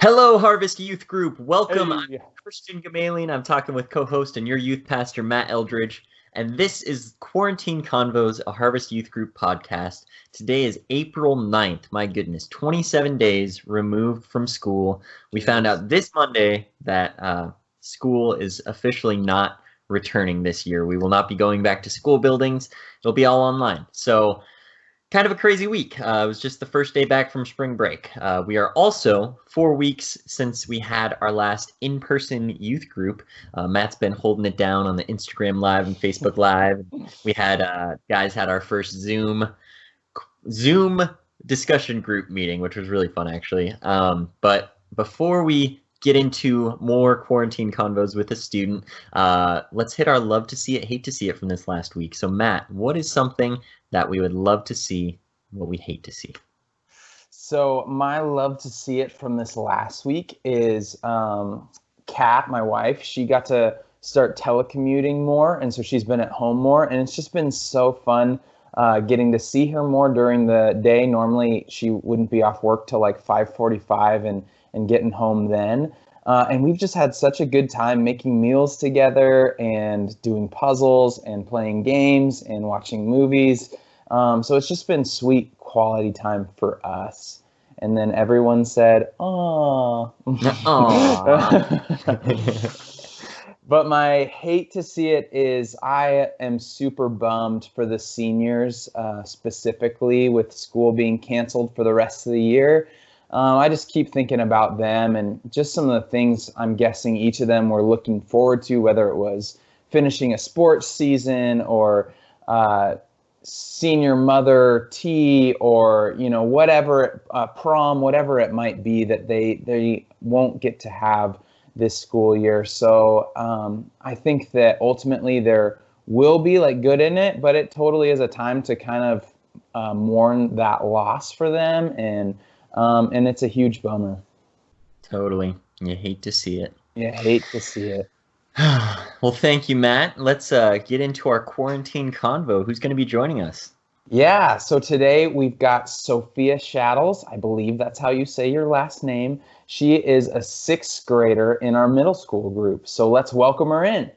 Hello, Harvest Youth Group. Welcome. I'm Hey. Christian Gamalian. I'm talking with co-host and your youth pastor, Matt Eldridge. And this is Quarantine Convos, a Harvest Youth Group podcast. Today is April 9th. My goodness, 27 days removed from school. We found Jesus. out this Monday that school is officially not returning this year. We will not be going back to school buildings. It'll be all online. So kind of a crazy week. It was just the first day back from spring break. We are also 4 weeks since we had our last in-person youth group. Matt's been holding it down on the Instagram Live and Facebook Live. We had guys had our first Zoom discussion group meeting, which was really fun actually. But before we get into more quarantine convos with a student, let's hit our love to see it, hate to see it from this last week. So Matt, what is something that we would love to see, what we hate to see? So my love to see it from this last week is Kat, my wife. She got to start telecommuting more, and so she's been at home more, and it's just been so fun getting to see her more during the day. Normally she wouldn't be off work till like 5:45 and getting home then. And we've just had such a good time making meals together and doing puzzles and playing games and watching movies. So it's just been sweet quality time for us. And then everyone said, "Oh." Aww. But my hate to see it is I am super bummed for the seniors, specifically with school being canceled for the rest of the year. I just keep thinking about them and just some of the things I'm guessing each of them were looking forward to, whether it was finishing a sports season or senior mother tea or whatever, prom, whatever it might be that they won't get to have this school year. So I think that ultimately there will be like good in it, but it totally is a time to kind of mourn that loss for them, and it's a huge bummer. Totally. You hate to see it. You hate to see it. Well, thank you, Matt. Let's get into our quarantine convo. Who's going to be joining us? Yeah, so today we've got Sophia Shaddles. I believe that's how you say your last name. She is a sixth grader in our middle school group. So let's welcome her in.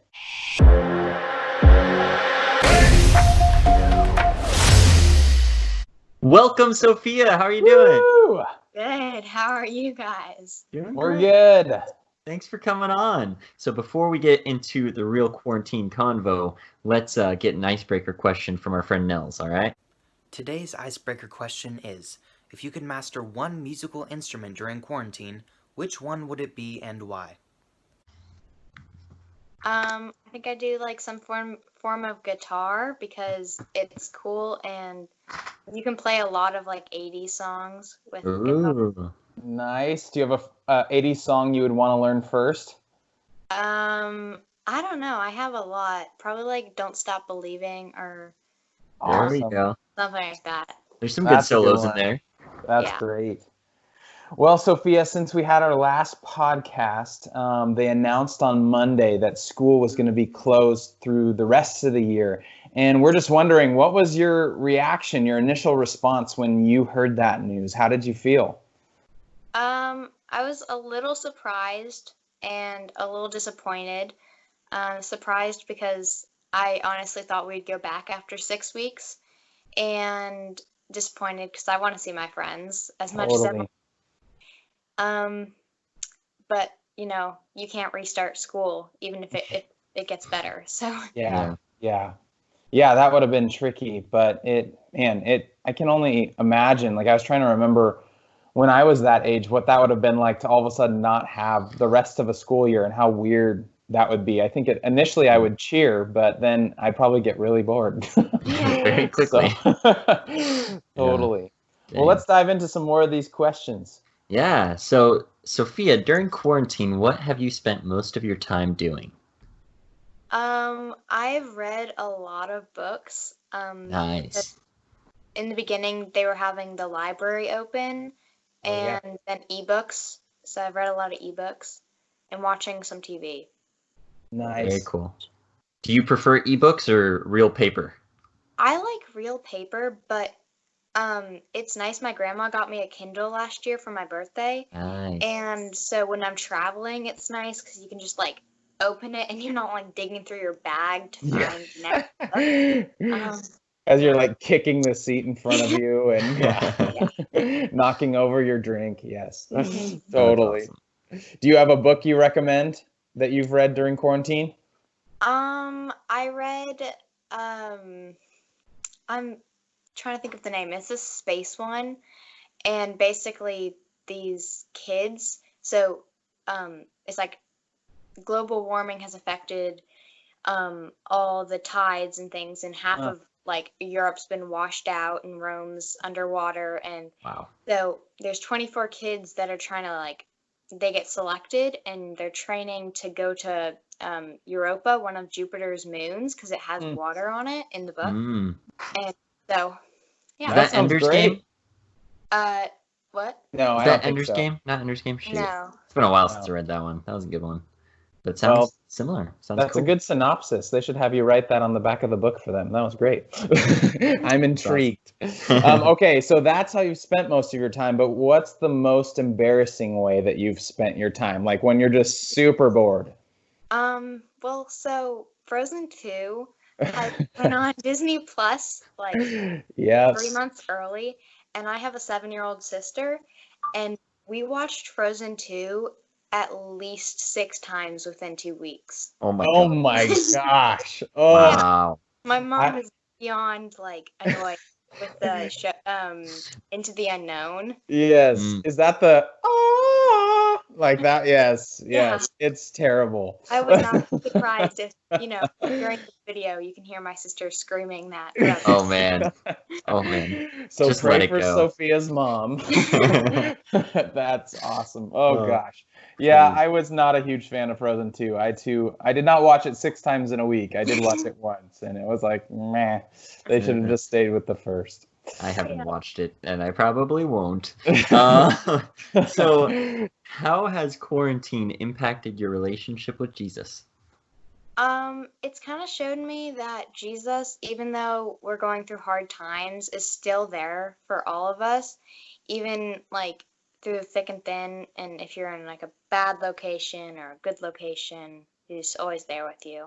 Welcome, Sophia. How are you doing? Woo! Good. How are you guys? Doing We're great. good. Thanks for coming on. So before we get into the real quarantine convo, let's get an icebreaker question from our friend Nels, all right? Today's icebreaker question is, if you could master one musical instrument during quarantine, which one would it be and why? I think I do like some form of guitar because it's cool and you can play a lot of like 80s songs with guitar. Ooh. Nice. Do you have a 80s song you would want to learn first? I don't know. I have a lot. Probably like Don't Stop Believing or There we Awesome. go. something like that. There's some good That's a good solos in one. there. That's Yeah. great. Well, Sophia, since we had our last podcast, they announced on Monday that school was going to be closed through the rest of the year. And we're just wondering, what was your reaction, your initial response when you heard that news? How did you feel? I was a little surprised and a little disappointed. Surprised because I honestly thought we'd go back after 6 weeks, and disappointed because I want to see my friends as much as ever. Totally. But you can't restart school even if it gets better. So Yeah. Yeah, that would have been tricky, but I can only imagine. Like, I was trying to remember when I was that age, what that would have been like to all of a sudden not have the rest of a school year and how weird that would be. I think initially I would cheer, but then I'd probably get really bored. Very quickly. Totally. Well, Dang. let's dive into some more of these questions. Yeah. So, Sophia, during quarantine, what have you spent most of your time doing? I've read a lot of books. Nice. In the beginning they were having the library open Oh, yeah. and then ebooks. So I've read a lot of ebooks and watching some TV. Nice. Very cool. Do you prefer ebooks or real paper? I like real paper, but It's nice. My grandma got me a Kindle last year for my birthday. Nice. And so when I'm traveling, it's nice because you can just like open it and you're not like digging through your bag to find the next book. As you're like kicking the seat in front of you and knocking over your drink. Yes, totally. Awesome. Do you have a book you recommend that you've read during quarantine? I read, I'm trying to think of the name. It's a space one. And basically these kids, so it's like global warming has affected all the tides and things, and half of like Europe's been washed out and Rome's underwater, and Wow. so there's 24 kids that are trying to like, they get selected and they're training to go to Europa, one of Jupiter's moons, because it has water on it in the book. And so yeah. Is that Ender's Game? What? No, Is I that don't think Ender's so. Game? Not Ender's Game? Shoot. No. It's been a while since I read that one. That was a good one. That sounds similar. Sounds That's cool. a good synopsis. They should have you write that on the back of the book for them. That was great. I'm intrigued. Okay, so that's how you've spent most of your time, but what's the most embarrassing way that you've spent your time? Like when you're just super bored? Well, so Frozen 2 went on Disney Plus like 3 months early, and I have a 7-year-old sister, and we watched Frozen 2 at least 6 times within 2 weeks. Oh my gosh. Oh, wow. My mom is beyond like annoyed with the show, Into the Unknown. Yes. Is that the like that? Yes. Yeah. It's terrible. I would not be surprised if, during the video you can hear my sister screaming that. Oh man. Oh man. So just pray let it for go. Sophia's mom. That's awesome. Oh gosh. Yeah, I was not a huge fan of Frozen 2. I did not watch it 6 times in a week. I did watch it once, and it was like, meh. They should have just stayed with the first. I haven't watched it, and I probably won't. So, how has quarantine impacted your relationship with Jesus? It's kind of showed me that Jesus, even though we're going through hard times, is still there for all of us, even like through thick and thin. And if you're in like a bad location or a good location, he's always there with you.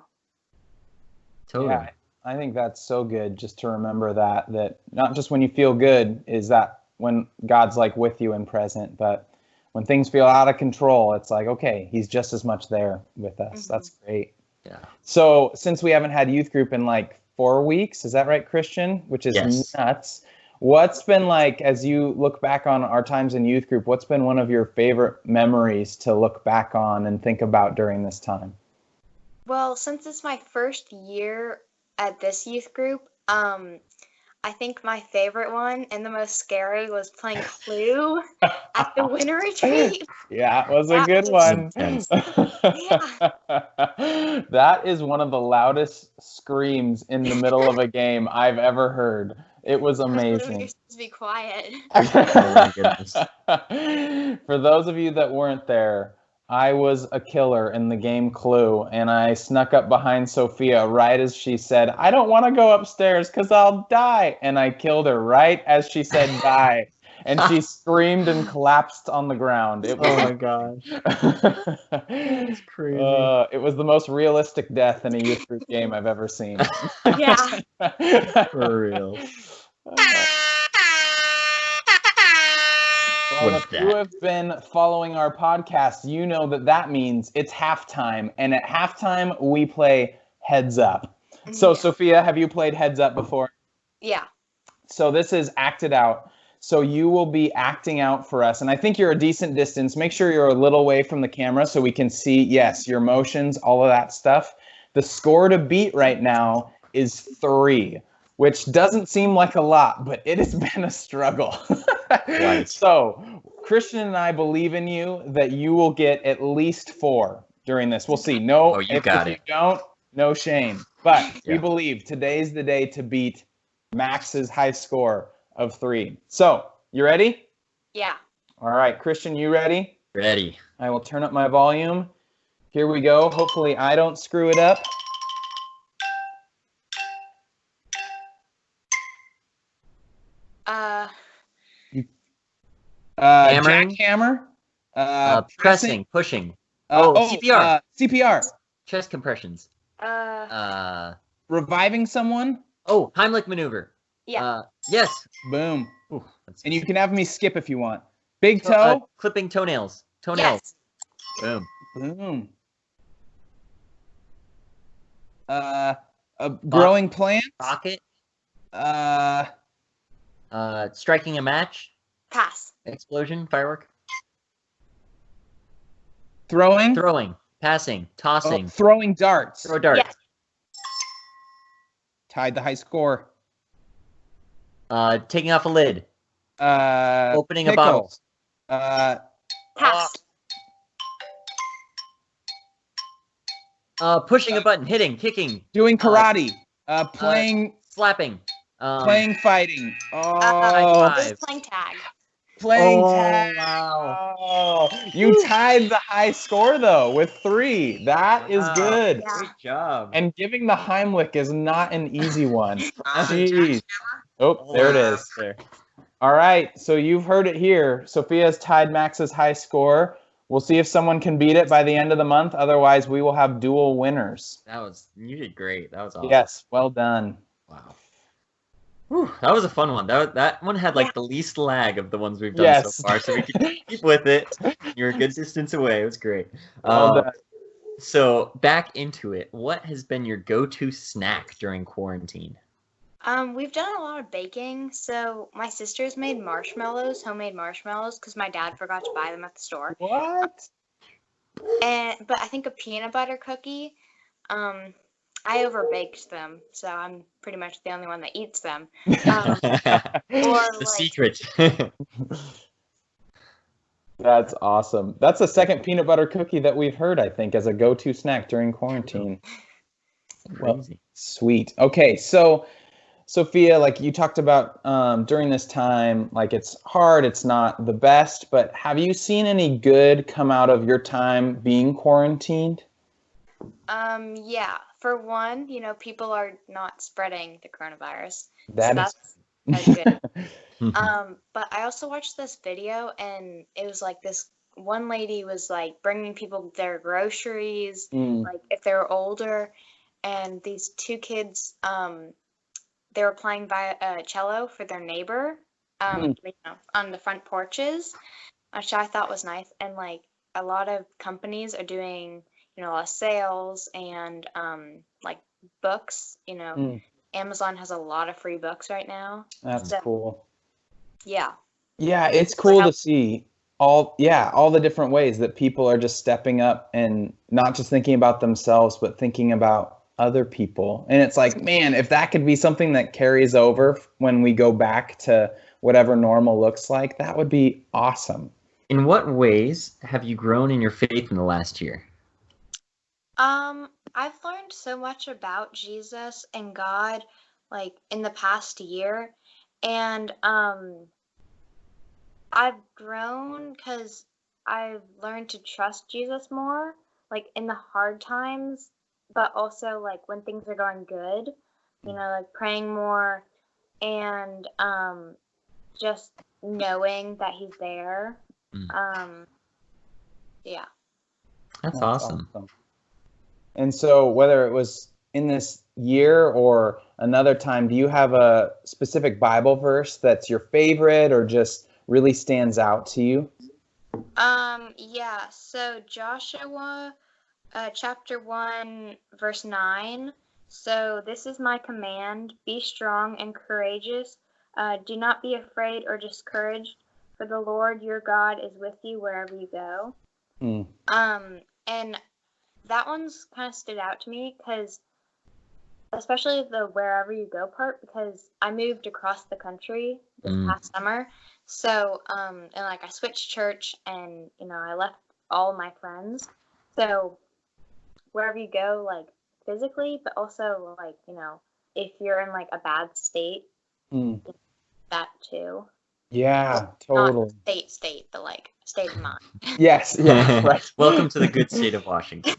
Totally. Yeah, I think that's so good just to remember that not just when you feel good is that when God's like with you and present, but when things feel out of control, it's like, okay, he's just as much there with us. Mm-hmm. That's great. Yeah. So since we haven't had youth group in like 4 weeks, is that right, Christian? Which is nuts. What's been like, as you look back on our times in youth group, what's been one of your favorite memories to look back on and think about during this time? Well, since it's my first year at this youth group, I think my favorite one and the most scary was playing Clue at the winter retreat. Yeah, it was a good one. Yeah. That is one of the loudest screams in the middle of a game I've ever heard. It was amazing. You're supposed to be quiet. Oh my goodness. For those of you that weren't there, I was a killer in the game Clue, and I snuck up behind Sophia right as she said, "I don't want to go upstairs because I'll die." And I killed her right as she said die. And she screamed and collapsed on the ground. It was, oh my gosh. That's crazy. It was the most realistic death in a youth group game I've ever seen. Yeah. For real. Well, if you have been following our podcast, you know that means it's halftime. And at halftime, we play Heads Up. So, Sophia, have you played Heads Up before? Yeah. So this is acted out. So you will be acting out for us. And I think you're a decent distance. Make sure you're a little away from the camera so we can see, yes, your motions, all of that stuff. The score to beat right now is 3. Which doesn't seem like a lot, but it has been a struggle. Right. So, Christian and I believe in you that you will get at least 4 during this. We'll see. No, if you don't, no shame. But we believe today's the day to beat Max's high score of 3. So, you ready? Yeah. All right, Christian, you ready? Ready. I will turn up my volume. Here we go. Hopefully I don't screw it up. Hammering? Jackhammer. Pressing, pushing. CPR. CPR. Chest compressions. Reviving someone. Oh, Heimlich maneuver. Yeah. Yes. Boom. Ooh, And you can have me skip if you want. Big toe. Clipping toenails. Toenails. Yes. Boom. Boom. A growing plant. Rocket. Striking a match. Pass. Explosion. Firework. Throwing. Passing. Tossing. Throwing darts. Throw a dart. Yes. Tied the high score. Taking off a lid. Opening a bottle. Pass. Pushing a button. Hitting. Kicking. Doing karate. Playing. Slapping. Playing fighting. This is playing tag. Playing tag. Wow. Oh, you tied the high score though with 3. That is good. Yeah. Great job. And giving the Heimlich is not an easy one. Jeez. Oh, there it is. There. All right, so you've heard it here. Sophia's tied Max's high score. We'll see if someone can beat it by the end of the month. Otherwise, we will have dual winners. You did great. That was awesome. Yes, well done. Wow. Whew, that was a fun one. That one had like the least lag of the ones we've done so far, so we could keep with it. You're a good distance away. It was great. Well done. So back into it. What has been your go-to snack during quarantine? We've done a lot of baking. So my sisters made homemade marshmallows, because my dad forgot to buy them at the store. What? But I think a peanut butter cookie. I overbaked them, so I'm pretty much the only one that eats them. The secret. That's awesome. That's the second peanut butter cookie that we've heard, I think, as a go-to snack during quarantine. Well, sweet. Okay, so Sophia, like you talked about during this time, like it's hard, it's not the best, but have you seen any good come out of your time being quarantined? Yeah. For one, people are not spreading the coronavirus. That's good. But I also watched this video, and it was like this one lady was like bringing people their groceries, like if they were older, and these 2 kids, they were playing cello for their neighbor, on the front porches, which I thought was nice. And like a lot of companies are doing, a lot of sales and like books. Amazon has a lot of free books right now. That's cool. Yeah. Yeah, it's cool to see all the different ways that people are just stepping up and not just thinking about themselves, but thinking about other people. And it's like, man, if that could be something that carries over when we go back to whatever normal looks like, that would be awesome. In what ways have you grown in your faith in the last year? I've learned so much about Jesus and God, like in the past year, and I've grown because I've learned to trust Jesus more, like in the hard times, but also like when things are going good, like praying more and just knowing that he's there. Yeah. That's awesome. And so whether it was in this year or another time, do you have a specific Bible verse that's your favorite or just really stands out to you? Yeah. So Joshua, chapter 1, verse 9. So this is my command: be strong and courageous. Do not be afraid or discouraged, for the Lord your God is with you wherever you go. And that one's kind of stood out to me because, especially the wherever you go part, because I moved across the country this past summer. So, and like I switched church and, I left all my friends. So wherever you go, like physically, but also like, if you're in like a bad state, that too. Yeah, totally. Not state, but like state of mind. Yes, yeah, right. Welcome to the good state of Washington.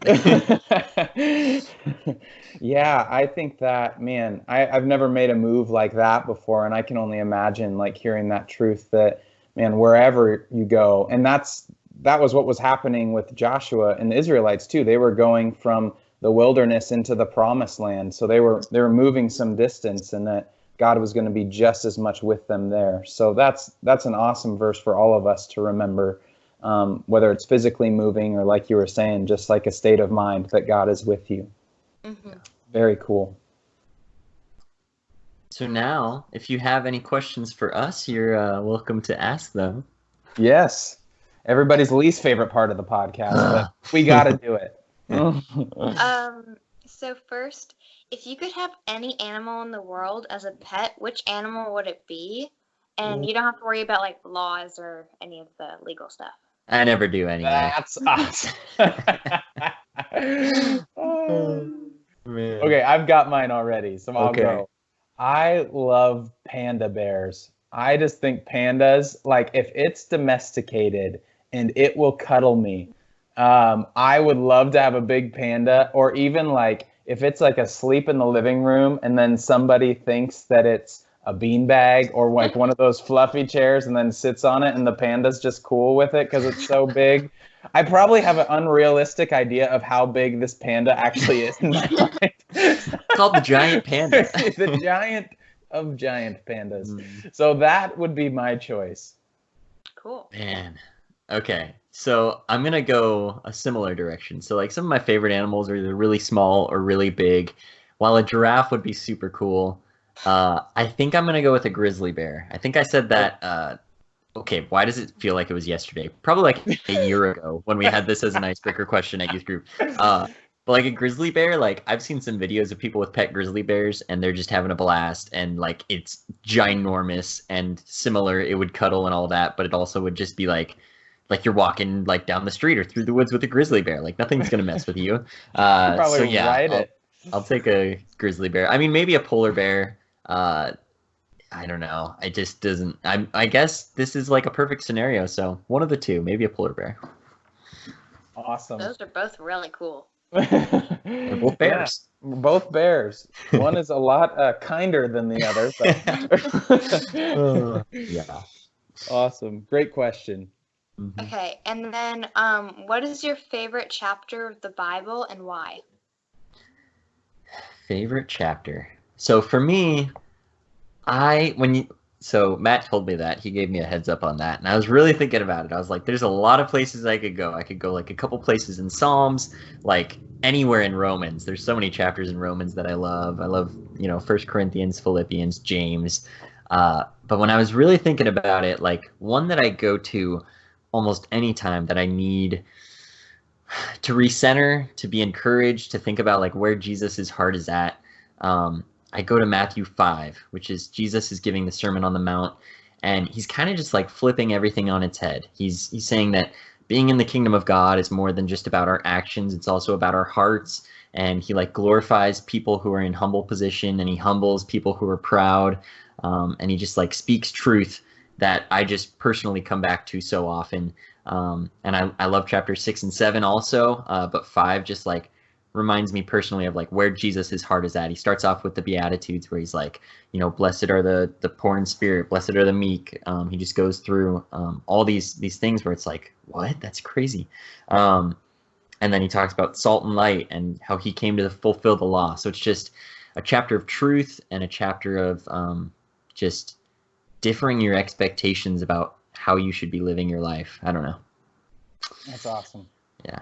Yeah, I think that, man, I've never made a move like that before, and I can only imagine like hearing that truth that man, wherever you go. And that was what was happening with Joshua and the Israelites too. They were going from the wilderness into the promised land. So they were moving some distance, and that God was going to be just as much with them there. So that's an awesome verse for all of us to remember, whether it's physically moving or, like you were saying, just like a state of mind, that God is with you. Mm-hmm. Very cool. So now, if you have any questions for us, you're welcome to ask them. Yes. Everybody's least favorite part of the podcast, but we got to do it. So first, if you could have any animal in the world as a pet, which animal would it be? And you don't have to worry about like laws or any of the legal stuff. I never do anyway. That's awesome. Oh, man. Okay, I've got mine already, so I'll Okay. go. I love panda bears. I just think pandas, like if it's domesticated and it will cuddle me, I would love to have a big panda, or even like if it's like asleep in the living room and then somebody thinks that it's a beanbag or like one of those fluffy chairs and then sits on it and the panda's just cool with it because it's so big. I probably have an unrealistic idea of how big this panda actually is in my mind. It's called the giant panda. The giant of giant pandas. So that would be my choice. Cool. Man. Okay. So I'm going to go a similar direction. So like some of my favorite animals are either really small or really big. While a giraffe would be super cool, I think I'm going to go with a grizzly bear. I think I said that. Okay, why does it feel like it was yesterday? Probably like a year ago when we had this as an icebreaker question at youth group. But like a grizzly bear, like I've seen some videos of people with pet grizzly bears and they're just having a blast, and like it's ginormous and similar. It would cuddle and all that, but it also would just be like you're walking like down the street or through the woods with a grizzly bear. Like nothing's gonna mess with you. Probably So yeah, ride it. I'll take a grizzly bear. I mean, maybe a polar bear. I don't know. It just doesn't. I guess this is like a perfect scenario. So one of the two, maybe a polar bear. Awesome. Those are both really cool. They're both bears. Yeah, both bears. One is a lot kinder than the other. But Yeah. Awesome. Great question. Mhm. Okay, and then what is your favorite chapter of the Bible and why? Favorite chapter. So for me, so Matt told me that. He gave me a heads up on that, and I was really thinking about it. I was like, there's a lot of places I could go. I could go like a couple places in Psalms, like anywhere in Romans. There's so many chapters in Romans that I love. I love, 1 Corinthians, Philippians, James. But when I was really thinking about it, like one that I go to almost any time that I need to recenter, to be encouraged, to think about like where Jesus' heart is at, I go to Matthew 5, which is Jesus is giving the Sermon on the Mount, and he's kind of just like flipping everything on its head. He's saying that being in the kingdom of God is more than just about our actions. It's also about our hearts, and he like glorifies people who are in humble position, and he humbles people who are proud, and he just like speaks truth that I just personally come back to so often. And I love chapter 6 and 7 also, but 5 just like reminds me personally of like where Jesus' heart is at. He starts off with the Beatitudes where he's like, blessed are the poor in spirit, blessed are the meek. He just goes through all these things where it's like, what? That's crazy. And then he talks about salt and light and how he came to fulfill the law. So it's just a chapter of truth and a chapter of just differing your expectations about how you should be living your life. I don't know. That's awesome. Yeah.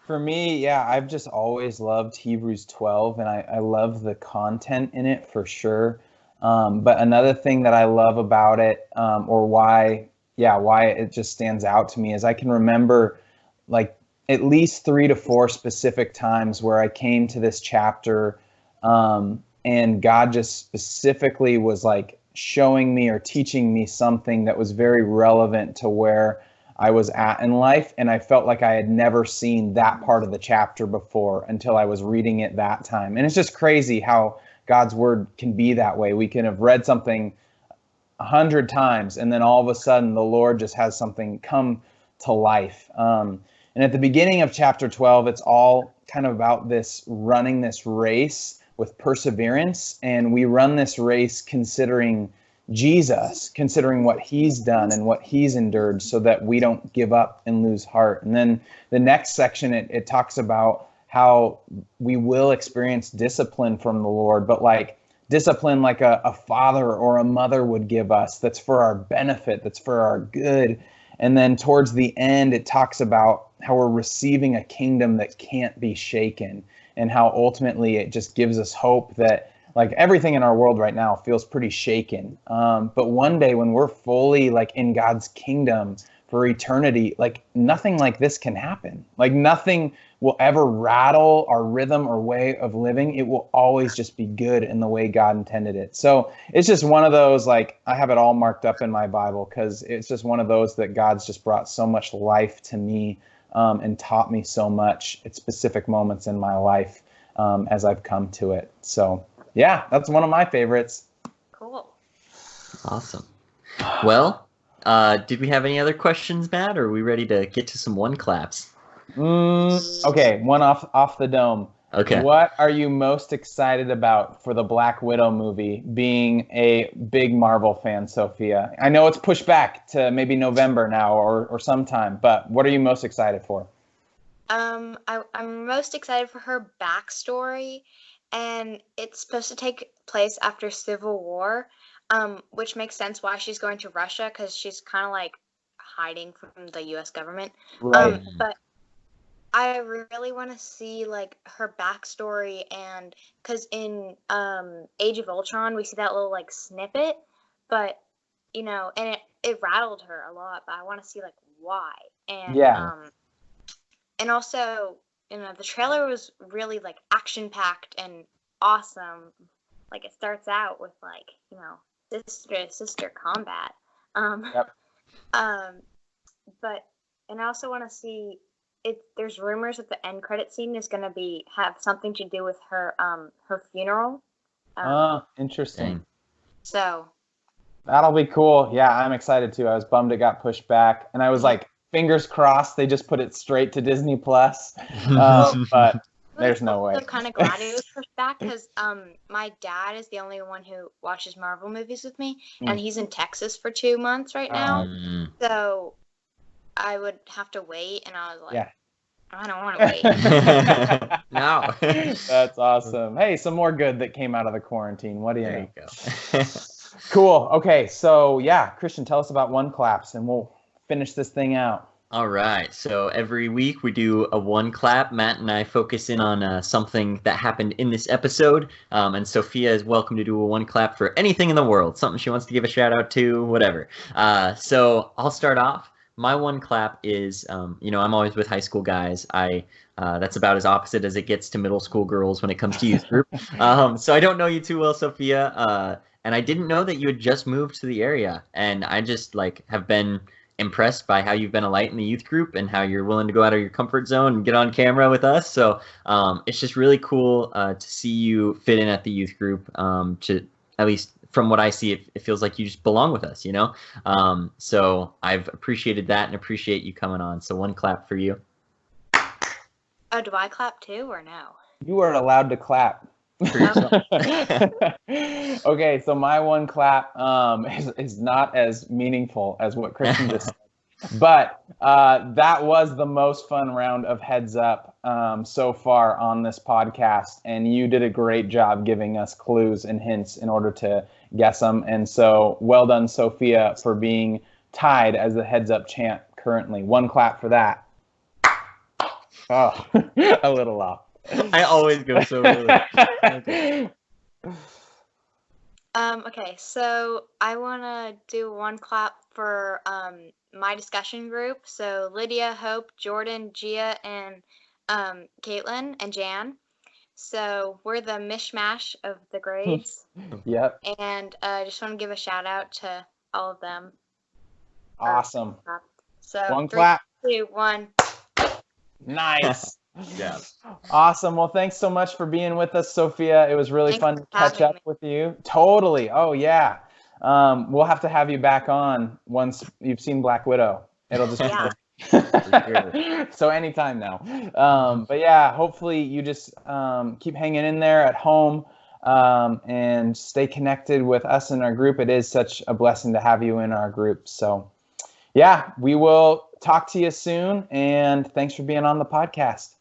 For me, yeah, I've just always loved Hebrews 12, and I love the content in it for sure. But another thing that I love about it, or why it just stands out to me, is I can remember like at least 3 to 4 specific times where I came to this chapter, and God just specifically was like showing me or teaching me something that was very relevant to where I was at in life, and I felt like I had never seen that part of the chapter before until I was reading it that time. And it's just crazy how God's word can be that way. We can have read something 100 times, and then all of a sudden the Lord just has something come to life. And at the beginning of chapter 12, it's all kind of about this running this race with perseverance, and we run this race considering Jesus, considering what he's done and what he's endured, so that we don't give up and lose heart. And then the next section, it talks about how we will experience discipline from the Lord, but like discipline like a father or a mother would give us, that's for our benefit, that's for our good. And then towards the end, it talks about how we're receiving a kingdom that can't be shaken, and how ultimately it just gives us hope that like everything in our world right now feels pretty shaken. But one day when we're fully like in God's kingdom for eternity, like nothing like this can happen. Like nothing will ever rattle our rhythm or way of living. It will always just be good in the way God intended it. So it's just one of those, like I have it all marked up in my Bible because it's just one of those that God's just brought so much life to me and taught me so much at specific moments in my life as I've come to it. So yeah, that's one of my favorites. Cool. Awesome. Well, did we have any other questions, Matt, or are we ready to get to some one claps? Okay, one off the dome. Okay. What are you most excited about for the Black Widow movie, being a big Marvel fan, Sophia? I know it's pushed back to maybe November now or sometime, but what are you most excited for? I'm most excited for her backstory, and it's supposed to take place after Civil War, which makes sense why she's going to Russia, because she's kind of like hiding from the U.S. government. Right. But I really want to see like her backstory, and because in Age of Ultron we see that little like snippet, but and it rattled her a lot. But I want to see like why, and Yeah. And also, the trailer was really like action packed and awesome. Like it starts out with like, sister to sister combat. Yep. But and I also want to see it. There's rumors that the end credit scene is going to have something to do with her her funeral. Interesting. Dang. So That'll be cool. Yeah, I'm excited too. I was bummed it got pushed back, and I was like, fingers crossed they just put it straight to Disney Plus. But there's no way. I'm kind of glad it was pushed back, because my dad is the only one who watches Marvel movies with me, and he's in Texas for 2 months right now. So I would have to wait, and I was like, Yeah. I don't want to wait. No. That's awesome. Hey, some more good that came out of the quarantine. What do you There know? you go. Cool. Okay, so yeah, Christian, tell us about one claps, and we'll finish this thing out. All right. So every week we do a one clap. Matt and I focus in on something that happened in this episode. And Sophia is welcome to do a one clap for anything in the world, something she wants to give a shout out to, whatever. So I'll start off. My one clap is, I'm always with high school guys. That's about as opposite as it gets to middle school girls when it comes to youth group. So I don't know you too well, Sophia. And I didn't know that you had just moved to the area. And I just have been impressed by how you've been a light in the youth group and how you're willing to go out of your comfort zone and get on camera with us. So it's just really cool to see you fit in at the youth group. To at least from what I see, it feels like you just belong with us, So I've appreciated that and appreciate you coming on. So one clap for you. Oh, do I clap too or no? You are allowed to clap. For yourself. Okay, so my one clap is not as meaningful as what Christian just said. But that was the most fun round of Heads Up so far on this podcast. And you did a great job giving us clues and hints in order to guess them. And so well done, Sophia, for being tied as the Heads Up champ currently. One clap for that. Oh, a little off. I always go so early. Okay. Okay, so I want to do one clap for my discussion group. So Lydia, Hope, Jordan, Gia, and Caitlin and Jan. So we're the mishmash of the grades. Yep. And I just want to give a shout out to all of them. Awesome. So One 3, clap. 2, 1. Yeah. Nice. Awesome. Well, thanks so much for being with us, Sophia. It was really Thanks fun for to catch having up with you. Totally. Oh, yeah. We'll have to have you back on once you've seen Black Widow. It'll just Yeah. be so anytime now. But yeah, hopefully you just keep hanging in there at home. and stay connected with us in our group. It is such a blessing to have you in our group. So yeah, we will talk to you soon, and thanks for being on the podcast.